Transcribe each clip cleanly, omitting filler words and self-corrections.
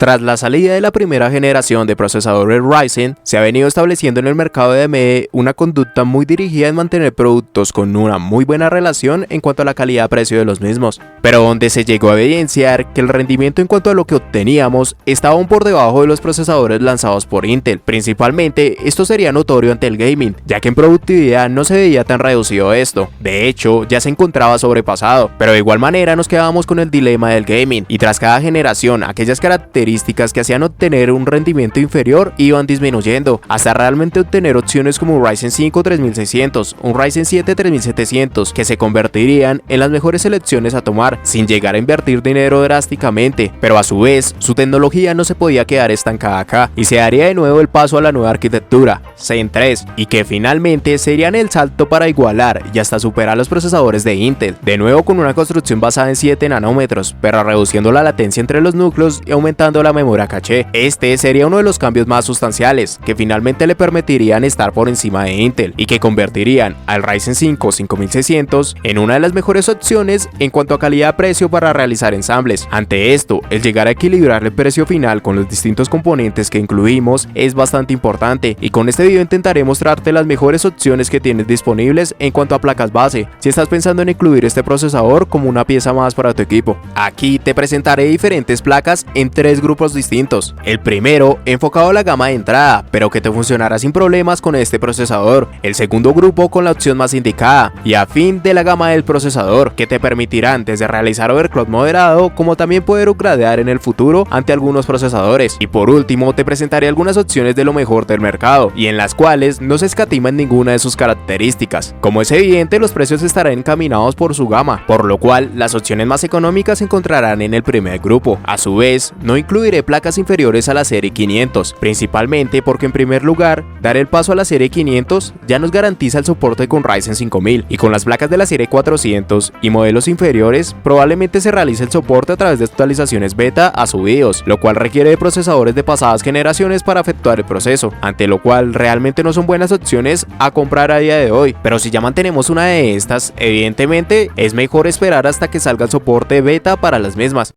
Tras la salida de la primera generación de procesadores Ryzen, se ha venido estableciendo en el mercado de AMD una conducta muy dirigida en mantener productos con una muy buena relación en cuanto a la calidad-precio de los mismos, pero donde se llegó a evidenciar que el rendimiento en cuanto a lo que obteníamos estaba aún por debajo de los procesadores lanzados por Intel. Principalmente, esto sería notorio ante el gaming, ya que en productividad no se veía tan reducido esto. De hecho, ya se encontraba sobrepasado, pero de igual manera nos quedábamos con el dilema del gaming, y tras cada generación, aquellas características que hacían obtener un rendimiento inferior iban disminuyendo, hasta realmente obtener opciones como un Ryzen 5 3600, un Ryzen 7 3700, que se convertirían en las mejores selecciones a tomar, sin llegar a invertir dinero drásticamente, pero a su vez, su tecnología no se podía quedar estancada acá, y se daría de nuevo el paso a la nueva arquitectura, Zen 3, y que finalmente serían el salto para igualar y hasta superar los procesadores de Intel, de nuevo con una construcción basada en 7 nanómetros, pero reduciendo la latencia entre los núcleos y aumentando la memoria caché. Este sería uno de los cambios más sustanciales, que finalmente le permitirían estar por encima de Intel, y que convertirían al Ryzen 5 5600 en una de las mejores opciones en cuanto a calidad-precio para realizar ensambles. Ante esto, el llegar a equilibrar el precio final con los distintos componentes que incluimos es bastante importante, y con este video intentaré mostrarte las mejores opciones que tienes disponibles en cuanto a placas base, si estás pensando en incluir este procesador como una pieza más para tu equipo. Aquí te presentaré diferentes placas en tres grupos distintos. El primero, enfocado a la gama de entrada, pero que te funcionará sin problemas con este procesador. El segundo grupo con la opción más indicada y a fin de la gama del procesador, que te permitirán desde realizar overclock moderado como también poder upgradear en el futuro ante algunos procesadores. Y por último, te presentaré algunas opciones de lo mejor del mercado y en las cuales no se escatima en ninguna de sus características. Como es evidente, los precios estarán encaminados por su gama, por lo cual las opciones más económicas se encontrarán en el primer grupo. A su vez, no incluiré placas inferiores a la serie 500, principalmente porque en primer lugar, dar el paso a la serie 500 ya nos garantiza el soporte con Ryzen 5000, y con las placas de la serie 400 y modelos inferiores probablemente se realice el soporte a través de actualizaciones beta a su BIOS, lo cual requiere de procesadores de pasadas generaciones para efectuar el proceso, ante lo cual realmente no son buenas opciones a comprar a día de hoy, pero si ya mantenemos una de estas, evidentemente es mejor esperar hasta que salga el soporte beta para las mismas.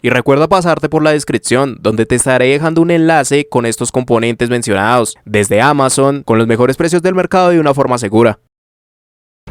Y recuerda pasarte por la descripción, donde te estaré dejando un enlace con estos componentes mencionados, desde Amazon, con los mejores precios del mercado y de una forma segura.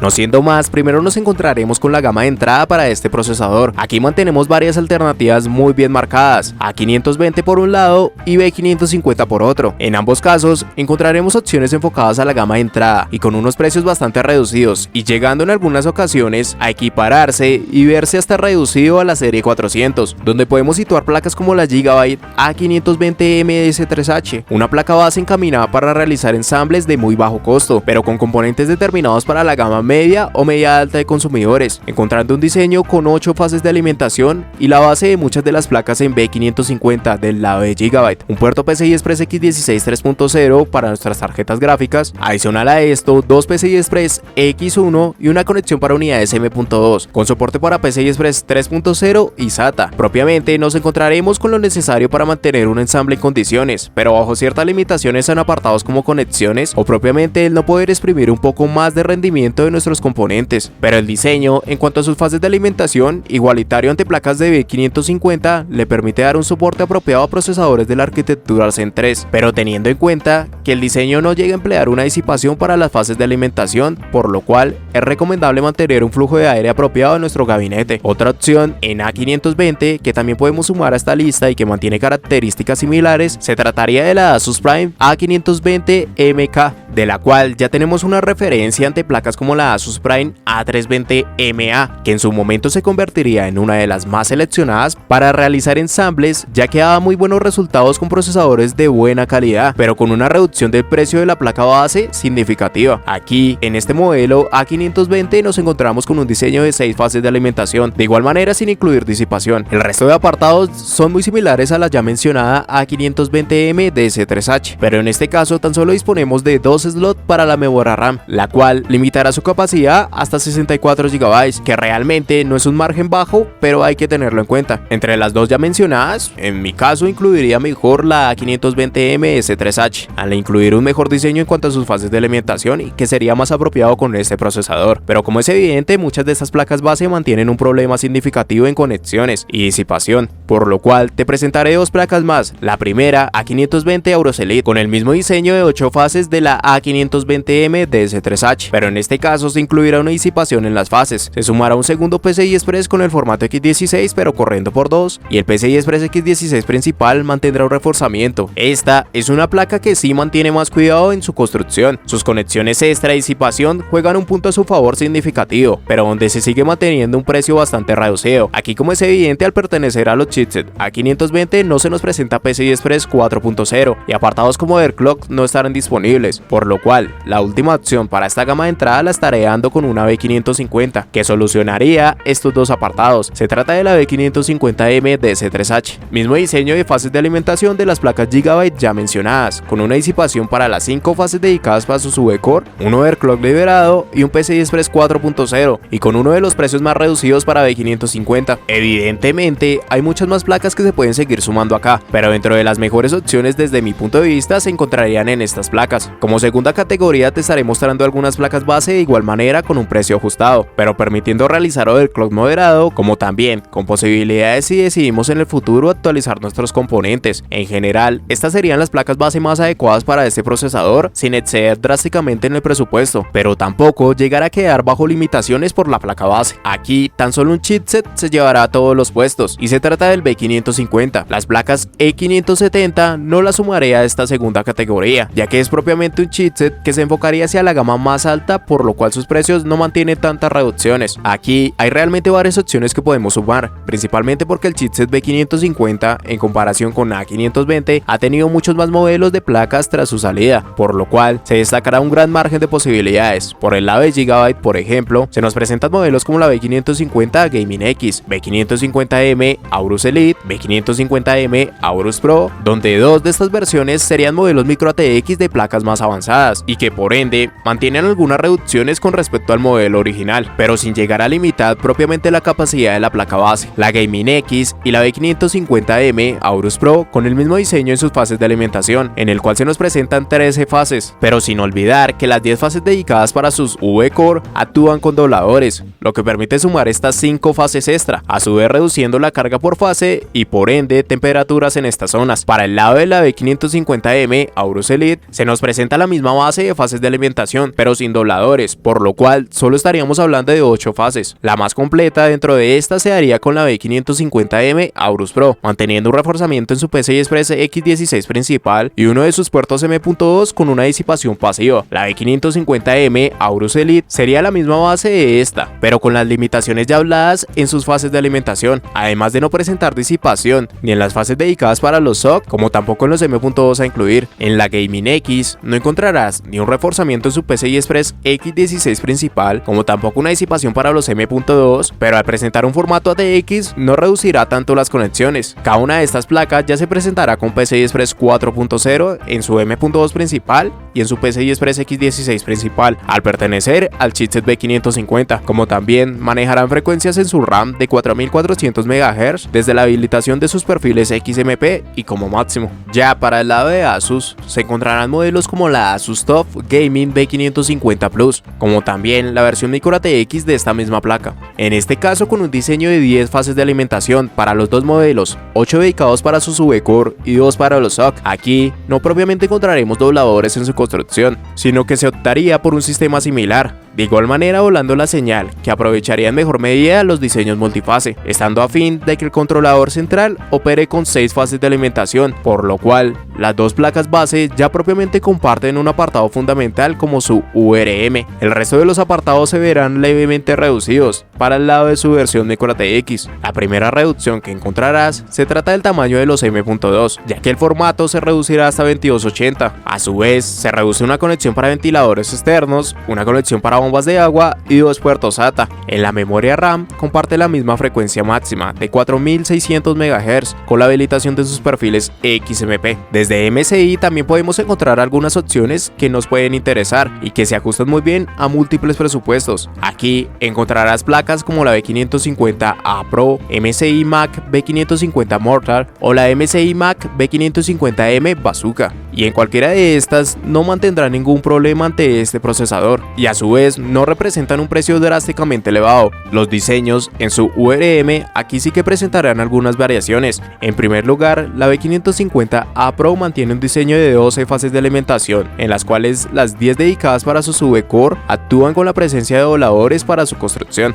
No siendo más, primero nos encontraremos con la gama de entrada para este procesador. Aquí mantenemos varias alternativas muy bien marcadas, A520 por un lado y B550 por otro. En ambos casos encontraremos opciones enfocadas a la gama de entrada y con unos precios bastante reducidos, y llegando en algunas ocasiones a equipararse y verse hasta reducido a la serie 400, donde podemos situar placas como la Gigabyte A520M-S3H, una placa base encaminada para realizar ensambles de muy bajo costo, pero con componentes determinados para la gama media o media alta de consumidores, encontrando un diseño con 8 fases de alimentación y la base de muchas de las placas en B550 del lado de Gigabyte, un puerto PCI Express X16 3.0 para nuestras tarjetas gráficas, adicional a esto, dos PCI Express X1 y una conexión para unidades M.2, con soporte para PCI Express 3.0 y SATA. Propiamente nos encontraremos con lo necesario para mantener un ensamble en condiciones, pero bajo ciertas limitaciones en apartados como conexiones o propiamente el no poder exprimir un poco más de rendimiento de nuestros componentes, pero el diseño en cuanto a sus fases de alimentación, igualitario ante placas de B550, le permite dar un soporte apropiado a procesadores de la arquitectura Zen 3, pero teniendo en cuenta que el diseño no llega a emplear una disipación para las fases de alimentación, por lo cual es recomendable mantener un flujo de aire apropiado en nuestro gabinete. Otra opción en A520 que también podemos sumar a esta lista y que mantiene características similares, se trataría de la Asus Prime A520MK, de la cual ya tenemos una referencia ante placas como la Asus Prime A320MA, que en su momento se convertiría en una de las más seleccionadas para realizar ensambles, ya que daba muy buenos resultados con procesadores de buena calidad, pero con una reducción del precio de la placa base significativa. Aquí, en este modelo A520, nos encontramos con un diseño de 6 fases de alimentación, de igual manera sin incluir disipación. El resto de apartados son muy similares a la ya mencionada A520M de S3H, pero en este caso tan solo disponemos de 2 slots para la memoria RAM, la cual limitará su capacidad hasta 64 GB, que realmente no es un margen bajo, pero hay que tenerlo en cuenta. Entre las dos ya mencionadas, en mi caso incluiría mejor la A520M S3H, al incluir un mejor diseño en cuanto a sus fases de alimentación y que sería más apropiado con este procesador. Pero como es evidente, muchas de estas placas base mantienen un problema significativo en conexiones y disipación, por lo cual te presentaré dos placas más. La primera, A520 Aorus Elite, con el mismo diseño de 8 fases de la A520M de S3H, pero en este caso se incluirá una disipación en las fases. Se sumará un segundo PCI Express con el formato X16 pero corriendo por 2, y el PCI Express X16 principal mantendrá un reforzamiento. Esta es una placa que sí mantiene más cuidado en su construcción. Sus conexiones extra y disipación juegan un punto a su favor significativo, pero donde se sigue manteniendo un precio bastante reducido. Aquí, como es evidente, al pertenecer a los chipsets A520 no se nos presenta PCI Express 4.0 y apartados como overclock no estarán disponibles, por lo cual la última opción para esta gama de entrada la estaré dando con una B550 que solucionaría estos dos apartados. Se trata de la B550M de S3H, mismo diseño de fases de alimentación de las placas Gigabyte ya mencionadas, con una disipación para las 5 fases dedicadas para su V-Core, un overclock liberado y un PCI Express 4.0, y con uno de los precios más reducidos para B550. Evidentemente hay muchas más placas que se pueden seguir sumando acá, pero dentro de las mejores opciones desde mi punto de vista se encontrarían en estas placas. Como segunda categoría te estaré mostrando algunas placas base de igual manera con un precio ajustado, pero permitiendo realizar overclock moderado, como también con posibilidades si decidimos en el futuro actualizar nuestros componentes. En general, estas serían las placas base más adecuadas para este procesador sin exceder drásticamente en el presupuesto, pero tampoco llegar a quedar bajo limitaciones por la placa base. Aquí tan solo un chipset se llevará a todos los puestos y se trata del B550. Las placas E570 no las sumaré a esta segunda categoría, ya que es propiamente un chipset que se enfocaría hacia la gama más alta, por lo cual sus precios no mantienen tantas reducciones. Aquí hay realmente varias opciones que podemos sumar, principalmente porque el chipset B550 en comparación con A520 ha tenido muchos más modelos de placas tras su salida, por lo cual se destacará un gran margen de posibilidades. Por el lado de Gigabyte, por ejemplo, se nos presentan modelos como la B550 Gaming X, B550M Aorus Elite, B550M Aorus Pro, donde dos de estas versiones serían modelos micro ATX de placas más avanzadas y que por ende mantienen algunas reducciones con respecto al modelo original, pero sin llegar a limitar propiamente la capacidad de la placa base. La Gaming X y la B550M Aorus Pro con el mismo diseño en sus fases de alimentación, en el cual se nos presentan 13 fases, pero sin olvidar que las 10 fases dedicadas para sus V-Core actúan con dobladores, lo que permite sumar estas 5 fases extra, a su vez reduciendo la carga por fase y por ende temperaturas en estas zonas. Para el lado de la B550M Aorus Elite se nos presenta la misma base de fases de alimentación, pero sin dobladores, por lo cual solo estaríamos hablando de 8 fases. La más completa dentro de esta se daría con la B550M Aorus Pro, manteniendo un reforzamiento en su PCI Express X16 principal y uno de sus puertos M.2 con una disipación pasiva. La B550M Aorus Elite sería la misma base de esta, pero con las limitaciones ya habladas en sus fases de alimentación, además de no presentar disipación ni en las fases dedicadas para los SOC, como tampoco en los M.2 a incluir. En la Gaming X no encontrarás ni un reforzamiento en su PCI Express X16 principal, como tampoco una disipación para los M.2, pero al presentar un formato ATX no reducirá tanto las conexiones. Cada una de estas placas ya se presentará con PCI Express 4.0 en su M.2 principal y en su PCI Express X16 principal, al pertenecer al chipset B550, como también manejarán frecuencias en su RAM de 4400 MHz desde la habilitación de sus perfiles XMP y como máximo. Ya para el lado de Asus se encontrarán modelos como la Asus TUF Gaming B550 Plus, como también la versión micro ATX de esta misma placa, en este caso con un diseño de 10 fases de alimentación para los dos modelos, 8 dedicados para sus V-Core y 2 para los SOC. Aquí no propiamente encontraremos dobladores en su construcción, sino que se optaría por un sistema similar, de igual manera volando la señal, que aprovecharía en mejor medida los diseños multifase, estando a fin de que el controlador central opere con 6 fases de alimentación, por lo cual las dos placas base ya propiamente comparten un apartado fundamental como su URM. El resto de los apartados se verán levemente reducidos para el lado de su versión micro ATX. La primera reducción que encontrarás se trata del tamaño de los M.2, ya que el formato se reducirá hasta 2280. A su vez, se reduce una conexión para ventiladores externos, una conexión para bombas de agua y 2 puertos SATA. En la memoria RAM comparte la misma frecuencia máxima de 4600 MHz con la habilitación de sus perfiles XMP. Desde MSI también podemos encontrar algunas opciones que nos pueden interesar y que se ajustan muy bien a múltiples presupuestos. Aquí encontrarás placas como la B550A Pro, MSI Mac B550 Mortar o la MSI Mac B550M Bazooka, y en cualquiera de estas no mantendrá ningún problema ante este procesador, y a su vez no representan un precio drásticamente elevado. Los diseños en su URM aquí sí que presentarán algunas variaciones. En primer lugar, la B550A Pro mantiene un diseño de 12 fases de alimentación, en las cuales las 10 dedicadas para su V-Core actúan con la presencia de voladores para su construcción.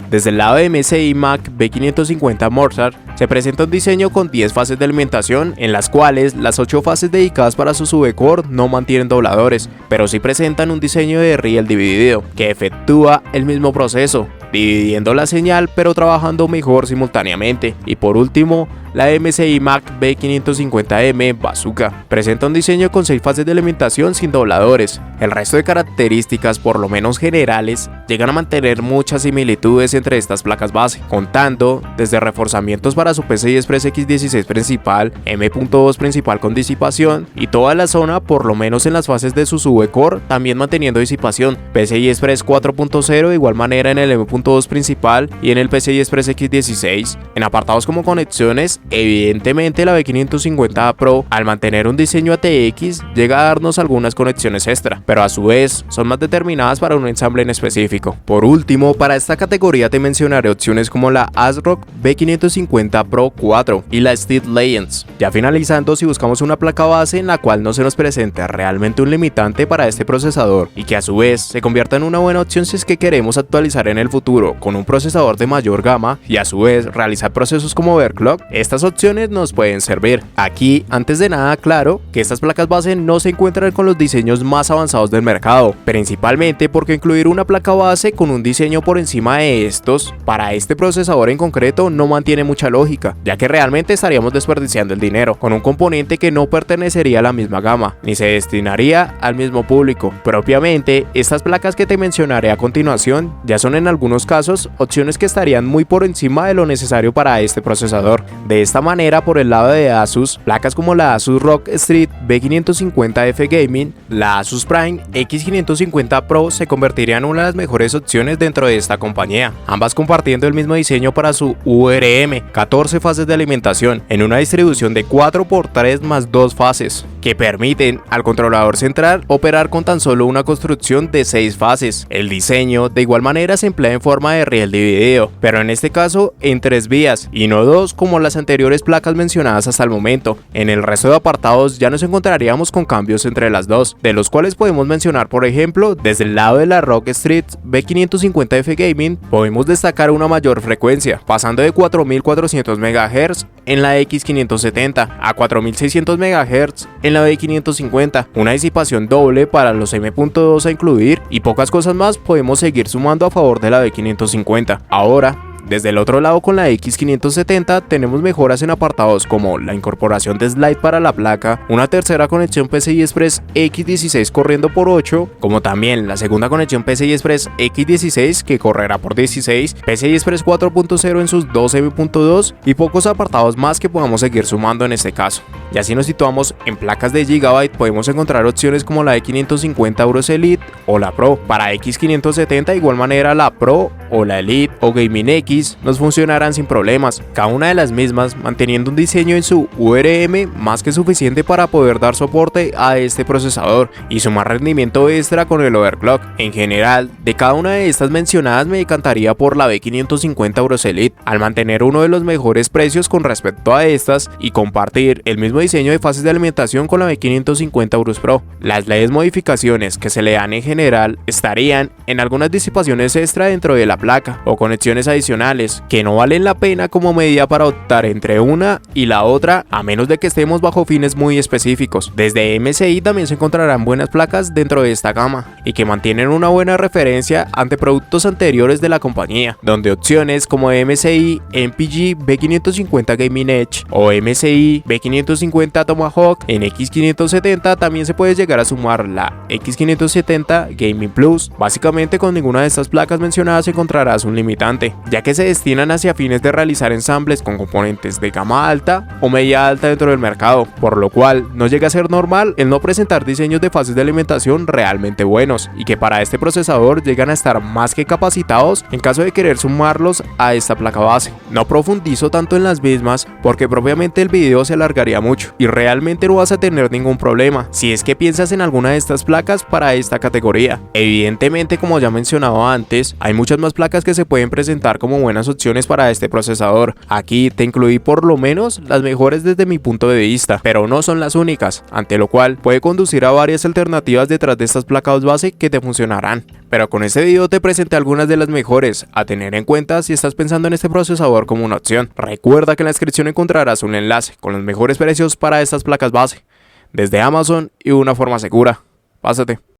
Desde el lado de MSI Mac B550 Mortar se presenta un diseño con 10 fases de alimentación, en las cuales las 8 fases dedicadas para su V-Core no mantienen dobladores, pero sí presentan un diseño de riel dividido, que efectúa el mismo proceso, dividiendo la señal pero trabajando mejor simultáneamente. Y por último, la MSI Mac B550M Bazooka presenta un diseño con 6 fases de alimentación sin dobladores. El resto de características, por lo menos generales, llegan a mantener muchas similitudes entre estas placas base, contando desde reforzamientos para su PCI Express X16 principal, M.2 principal con disipación, y toda la zona, por lo menos en las fases de su V-Core, también manteniendo disipación. PCI Express 4.0 de igual manera en el M.2 principal y en el PCI Express X16. En apartados como conexiones, evidentemente la B550A Pro, al mantener un diseño ATX, llega a darnos algunas conexiones extra, pero a su vez son más determinadas para un ensamble en específico. Por último, para esta categoría te mencionaré opciones como la ASRock B550 Pro 4 y la Steed Legends. Ya finalizando, si buscamos una placa base en la cual no se nos presente realmente un limitante para este procesador y que a su vez se convierta en una buena opción si es que queremos actualizar en el futuro con un procesador de mayor gama y a su vez realizar procesos como overclock, estas opciones nos pueden servir. Aquí, antes de nada, claro que estas placas base no se encuentran con los diseños más avanzados del mercado, principalmente porque incluir una placa base con un diseño por encima de estos para este procesador en concreto no mantiene mucha lógica, ya que realmente estaríamos desperdiciando el dinero con un componente que no pertenecería a la misma gama ni se destinaría al mismo público. Propiamente, estas placas que te mencionaré a continuación ya son en algunos casos opciones que estarían muy por encima de lo necesario para este procesador. De esta manera, por el lado de Asus, placas como la Asus ROG Strix B550F Gaming, la Asus Prime X550 Pro se convertirían en una de las mejores opciones dentro de esta compañía, ambas compartiendo el mismo diseño para su URM, 14 fases de alimentación, en una distribución de 4x3 más 2 fases, que permiten al controlador central operar con tan solo una construcción de 6 fases. El diseño de igual manera se emplea en forma de riel dividido, pero en este caso en 3 vías y no 2 como las anteriores placas mencionadas hasta el momento. En el resto de apartados ya nos encontraríamos con cambios entre las dos, de los cuales podemos mencionar, por ejemplo, desde el lado de la ROG Strix B550F Gaming podemos destacar una mayor frecuencia, pasando de 4400 MHz en la X570 a 4600 MHz en la B550, una disipación doble para los M.2 a incluir y pocas cosas más podemos seguir sumando a favor de la B550. Ahora, desde el otro lado, con la X570 tenemos mejoras en apartados como la incorporación de slide para la placa, una tercera conexión PCI Express X16 corriendo por 8, como también la segunda conexión PCI Express X16 que correrá por 16, PCI Express 4.0 en sus 2 M.2 y pocos apartados más que podamos seguir sumando en este caso. Y así nos situamos en placas de Gigabyte, podemos encontrar opciones como la E550 Euros Elite o la Pro. Para X570 de igual manera la Pro o la Elite o Gaming X nos funcionarán sin problemas, cada una de las mismas manteniendo un diseño en su URM más que suficiente para poder dar soporte a este procesador y sumar rendimiento extra con el overclock. En general, de cada una de estas mencionadas me decantaría por la B550 Euros Elite, al mantener uno de los mejores precios con respecto a estas y compartir el mismo diseño de fases de alimentación con la B550 Euros Pro. Las leves modificaciones que se le dan en general estarían en algunas disipaciones extra dentro de la placa o conexiones adicionales que no valen la pena como medida para optar entre una y la otra, a menos de que estemos bajo fines muy específicos. Desde MSI también se encontrarán buenas placas dentro de esta gama y que mantienen una buena referencia ante productos anteriores de la compañía, donde opciones como MSI MPG B550 Gaming Edge o MSI B550 Tomahawk en X570 también se puede llegar a sumar la X570 Gaming Plus. Básicamente con ninguna de estas placas mencionadas encontrarás un limitante, ya que se destinan hacia fines de realizar ensambles con componentes de gama alta o media alta dentro del mercado, por lo cual no llega a ser normal el no presentar diseños de fases de alimentación realmente buenos y que para este procesador llegan a estar más que capacitados en caso de querer sumarlos a esta placa base. No profundizo tanto en las mismas porque propiamente el video se alargaría mucho y realmente no vas a tener ningún problema si es que piensas en alguna de estas placas para esta categoría. Evidentemente, como ya mencionado antes, hay muchas más placas que se pueden presentar como buenas opciones para este procesador. Aquí te incluí por lo menos las mejores desde mi punto de vista, pero no son las únicas, ante lo cual puede conducir a varias alternativas detrás de estas placas base que te funcionarán. Pero con este video te presenté algunas de las mejores a tener en cuenta si estás pensando en este procesador como una opción. Recuerda que en la descripción encontrarás un enlace con los mejores precios para estas placas base desde Amazon y de una forma segura. Pásate.